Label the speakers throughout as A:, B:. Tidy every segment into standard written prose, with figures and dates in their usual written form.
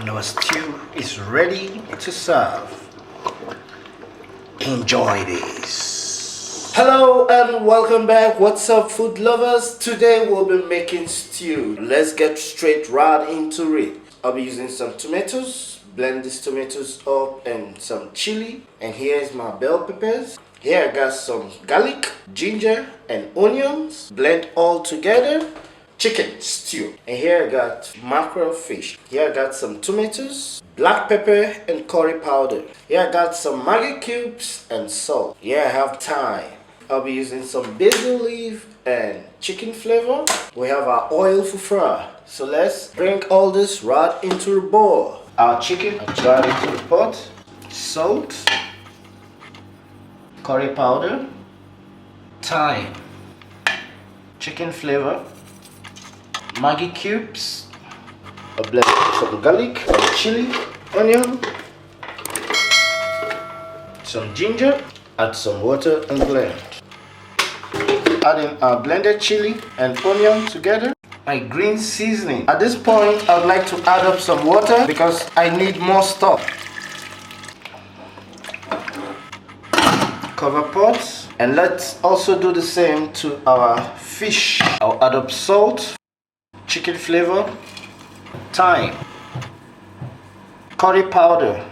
A: And our stew is ready to serve. Enjoy this. Hello and welcome back. What's up, food lovers? Today we'll be making stew. Let's get straight right into it. I'll be using some tomatoes. Blend these tomatoes up and some chili. And here's my bell peppers. Here I got some garlic, ginger and onions. Blend all together. Chicken stew. And here I got mackerel fish. Here I got some tomatoes, black pepper and curry powder. Here I got some Maggie Cubes and salt. Here I have thyme. I'll be using some basil leave and chicken flavor. We have our oil for fry. So let's bring all this right into a bowl. Our chicken, I'll draw it into the pot. Salt, curry powder, thyme, chicken flavor, Maggie Cubes, a blend of some garlic, some chili, onion, some ginger, add some water and blend. Adding our blended chili and onion together. My green seasoning. At this point, I would like to add up some water because I need more stock. Cover pot, and let's also do the same to our fish. I'll add up salt, chicken flavor, thyme, curry powder,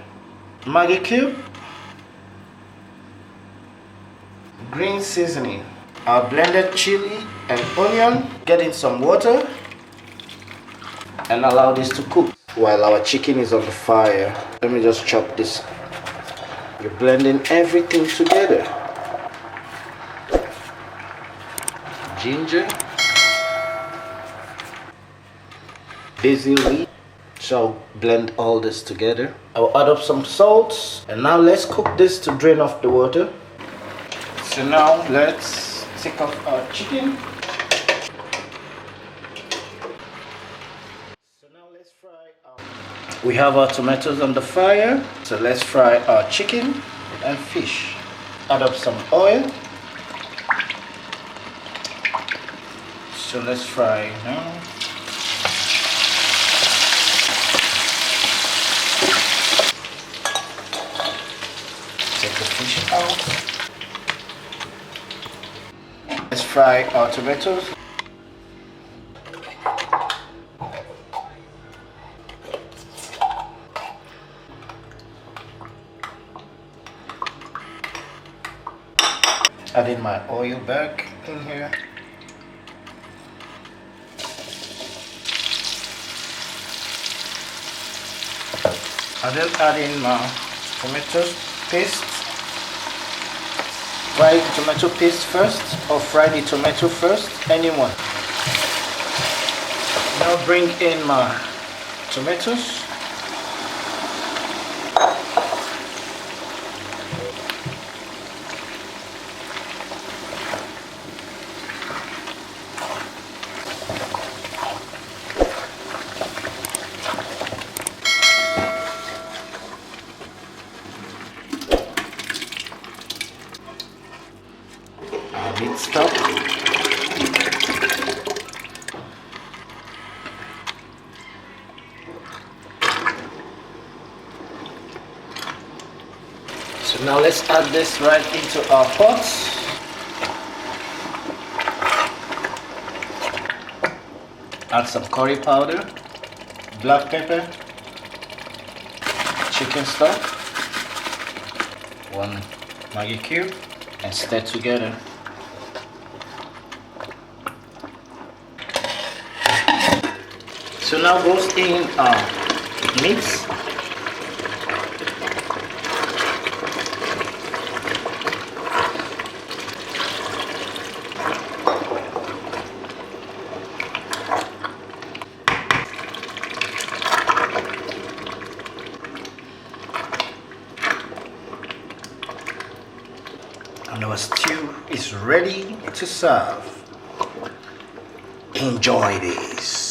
A: Maggie cube, green seasoning, our blended chili and onion. Get in some water and allow this to cook while our chicken is on the fire. Let me just chop this. You're blending everything together. Ginger, Basil Leave. So I'll blend all this together. I'll add up some salt, and now let's cook this to drain off the water. So now let's take off our chicken. So now let's fry we have our tomatoes on the fire, so let's fry our chicken and fish. Add up some oil. So let's fry now. Take the fish out. Let's fry our tomatoes. Adding my oil back in here. I then add in my tomato paste. Fry the tomato paste first or fry the tomato first, anyone. Now bring in my tomatoes. Meat stock. So now let's add this right into our pot. Add some curry powder, black pepper, chicken stock, one Maggie cube, and stir together. So now goes in meat. And our stew is ready to serve. Enjoy this.